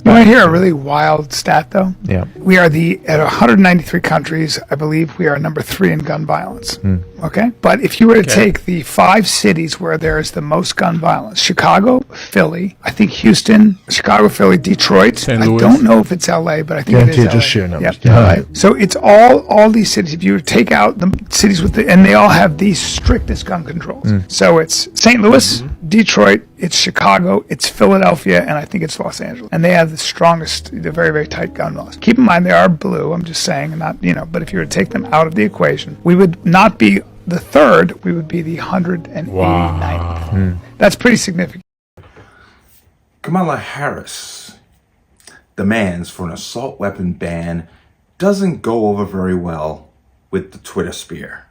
You want to hear a really wild stat, though? Yeah. We are at 193 countries, I believe we are number 3 in gun violence. Okay? But if you were to take the 5 cities where there is the most gun violence, Chicago, Philly, I think Houston, Chicago, Philly, Detroit. St. I Louis. don't know if it's LA, but I think it is LA. Just sheer numbers. Yep. Right. So it's all these cities. If you were to take out the cities and they all have the strictest gun controls. So it's St. Louis, Detroit, it's Chicago, it's Philadelphia, and I think it's Los Angeles. And they have the strongest, the very, very tight gun laws. Keep in mind, they are blue, I'm just saying, not, but if you were to take them out of the equation, we would not be the 3rd, we would be the 189th. Wow. That's pretty significant. Kamala Harris demands for an assault weapon ban doesn't go over very well with the Twitter sphere.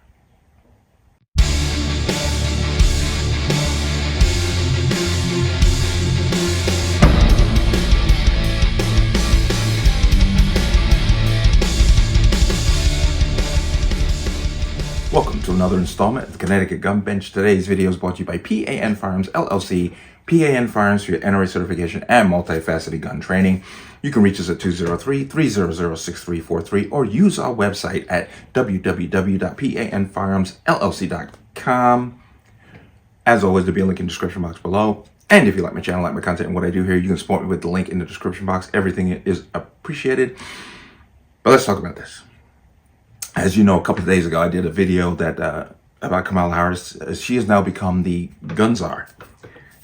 Welcome to another installment of the Connecticut Gun Bench. Today's video is brought to you by P.A.N. Firearms, LLC. P.A.N. Firearms for your NRA certification and multifaceted gun training. You can reach us at 203-300-6343 or use our website at www.panfirearmsllc.com. As always, there'll be a link in the description box below. And if you like my channel, like my content, and what I do here, you can support me with the link in the description box. Everything is appreciated. But let's talk about this. As you know, a couple of days ago, I did a video about Kamala Harris. She has now become the gun czar.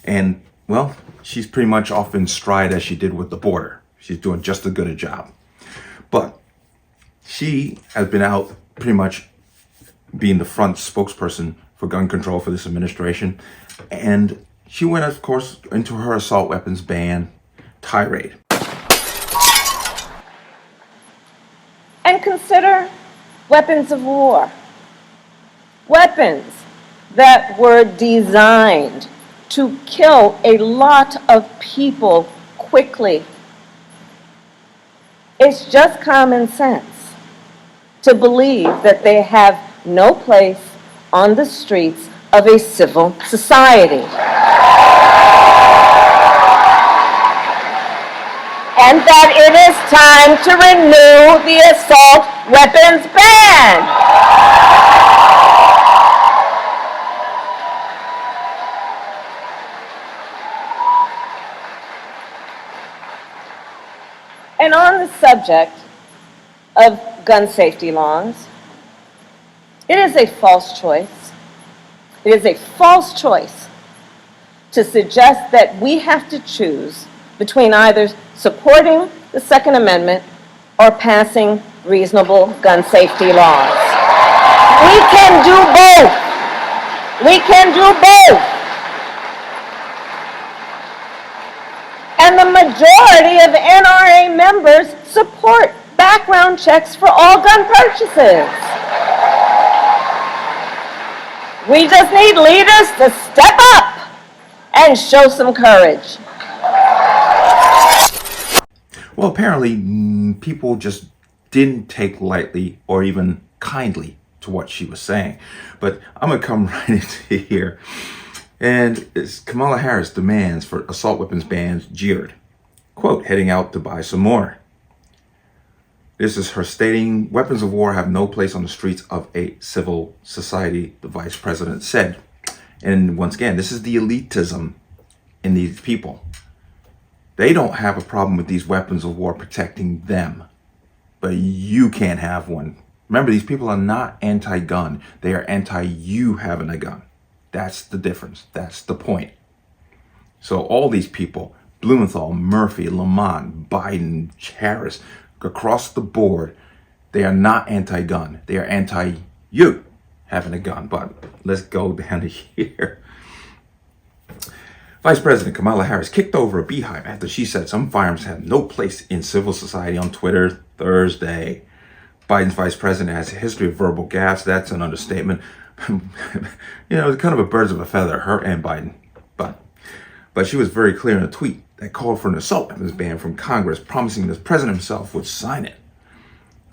And, well, she's pretty much off in stride as she did with the border. She's doing just as good a job. But she has been out pretty much being the front spokesperson for gun control for this administration. And she went, of course, into her assault weapons ban tirade. And consider weapons of war. Weapons that were designed to kill a lot of people quickly. It's just common sense to believe that they have no place on the streets of a civil society. And that it is time to renew the assault weapons ban. And on the subject of gun safety laws, it is a false choice. It is a false choice to suggest that we have to choose between either supporting the Second Amendment or passing reasonable gun safety laws. We can do both. We can do both. And the majority of NRA members support background checks for all gun purchases. We just need leaders to step up and show some courage. Well, apparently, people just didn't take lightly or even kindly to what she was saying. But I'm going to come right into here. And it's Kamala Harris demands for assault weapons bans jeered. Quote, heading out to buy some more. This is her stating, weapons of war have no place on the streets of a civil society, the vice president said. And once again, this is the elitism in these people. They don't have a problem with these weapons of war protecting them, but you can't have one. Remember, these people are not anti-gun. They are anti-you having a gun. That's the difference. That's the point. So all these people, Blumenthal, Murphy, Lamont, Biden, Harris, across the board, they are not anti-gun. They are anti-you having a gun. But let's go down to here. Vice President Kamala Harris kicked over a beehive after she said some firearms have no place in civil society on Twitter Thursday. Biden's vice president has a history of verbal gaffes. That's an understatement. It's kind of a birds of a feather, her and Biden. But she was very clear in a tweet that called for an assault weapons ban from Congress, promising the president himself would sign it.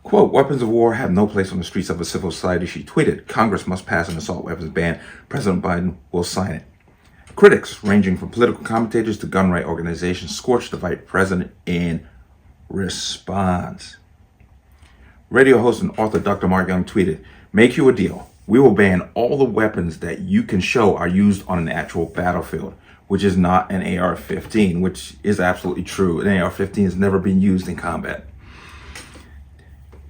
Quote, weapons of war have no place on the streets of a civil society, she tweeted. Congress must pass an assault weapons ban. President Biden will sign it. Critics, ranging from political commentators to gun right organizations, scorched the vice president in response. Radio host and author Dr. Mark Young tweeted, "Make you a deal. We will ban all the weapons that you can show are used on an actual battlefield," which is not an AR-15, which is absolutely true. An AR-15 has never been used in combat.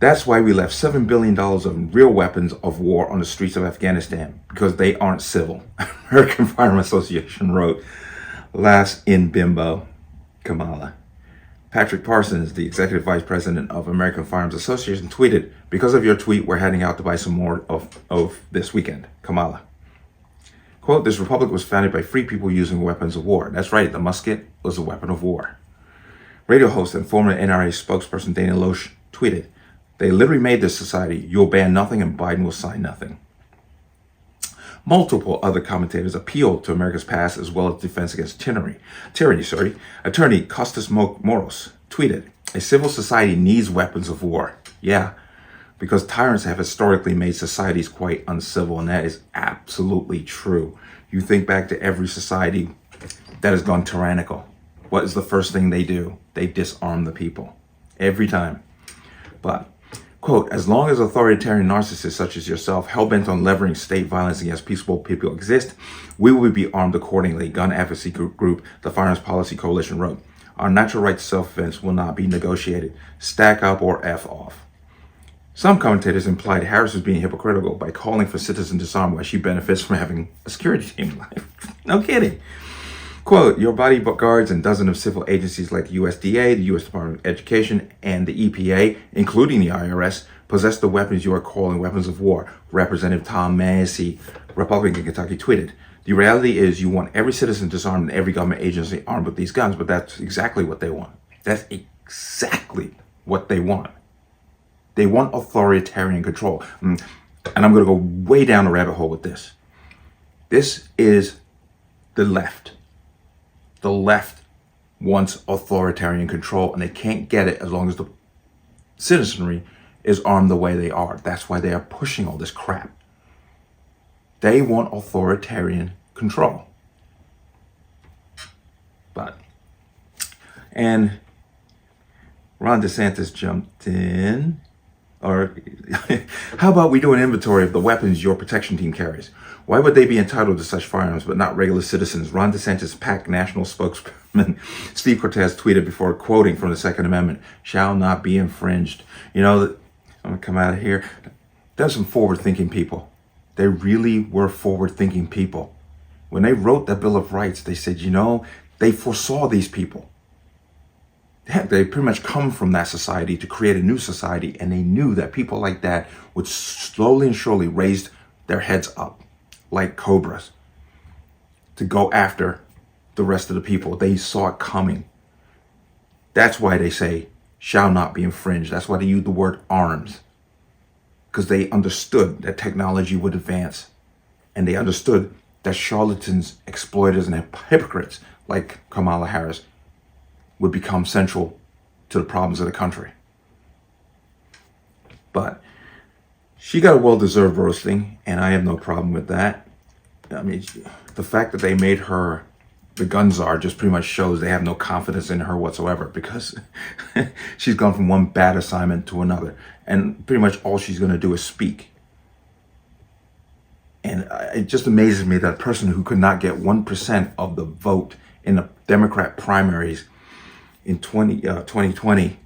That's why we left $7 billion of real weapons of war on the streets of Afghanistan, because they aren't civil. American Firearms Association wrote, last in bimbo, Kamala. Patrick Parsons, the executive vice president of American Firearms Association, tweeted, "Because of your tweet, we're heading out to buy some more of this weekend, Kamala." Quote, "This republic was founded by free people using weapons of war." That's right, the musket was a weapon of war. Radio host and former NRA spokesperson Dana Loesch tweeted, "They literally made this society. You'll ban nothing and Biden will sign nothing." Multiple other commentators appealed to America's past as well as defense against tyranny. Attorney Costas Moros tweeted, "A civil society needs weapons of war." Yeah, because tyrants have historically made societies quite uncivil, and that is absolutely true. You think back to every society that has gone tyrannical. What is the first thing they do? They disarm the people. Every time. But, quote, "As long as authoritarian narcissists such as yourself, hell-bent on levering state violence against peaceful people exist, we will be armed accordingly," gun advocacy group the Firearms Policy Coalition wrote. "Our natural right to self-defense will not be negotiated. Stack up or F off." Some commentators implied Harris was being hypocritical by calling for citizen disarm while she benefits from having a security team. No kidding. Quote, "Your bodyguards and dozens of civil agencies like the USDA, the U.S. Department of Education, and the EPA, including the IRS, possess the weapons you are calling weapons of war," Representative Tom Massey, Republican in Kentucky, tweeted. "The reality is you want every citizen disarmed and every government agency armed with these guns, but that's exactly what they want. That's exactly what they want. They want authoritarian control." And I'm going to go way down the rabbit hole with this. This is the left. The left wants authoritarian control, and they can't get it as long as the citizenry is armed the way they are. That's why they are pushing all this crap. They want authoritarian control. And Ron DeSantis jumped in. Or how about we do an inventory of the weapons your protection team carries? Why would they be entitled to such firearms but not regular citizens? Ron DeSantis' PAC national spokesman Steve Cortez tweeted before quoting from the Second Amendment, "Shall not be infringed." You know, I'm going to come out of here. There's some forward-thinking people. They really were forward-thinking people. When they wrote the Bill of Rights, they said, they foresaw these people. They pretty much come from that society to create a new society, and they knew that people like that would slowly and surely raise their heads up like cobras to go after the rest of the people. They saw it coming. That's why they say, "shall not be infringed." That's why they use the word arms, because they understood that technology would advance, and they understood that charlatans, exploiters, and hypocrites like Kamala Harris would become central to the problems of the country. But she got a well-deserved roasting, and I have no problem with that. I mean, the fact that they made her the gun czar just pretty much shows they have no confidence in her whatsoever, because she's gone from one bad assignment to another, and pretty much all she's going to do is speak. And it just amazes me that a person who could not get 1% of the vote in the Democrat primaries in 2020,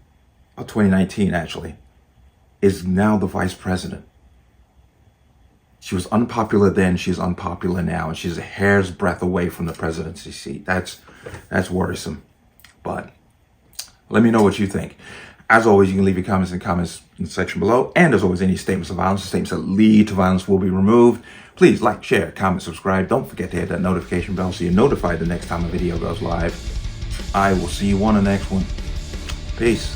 or 2019 actually, is now the vice president. She was unpopular then, she's unpopular now, and she's a hair's breadth away from the presidency seat. That's worrisome. But let me know what you think. As always, you can leave your comments in the section below. And as always, any statements of violence, statements that lead to violence will be removed. Please like, share, comment, subscribe. Don't forget to hit that notification bell so you're notified the next time a video goes live. I will see you on the next one. Peace.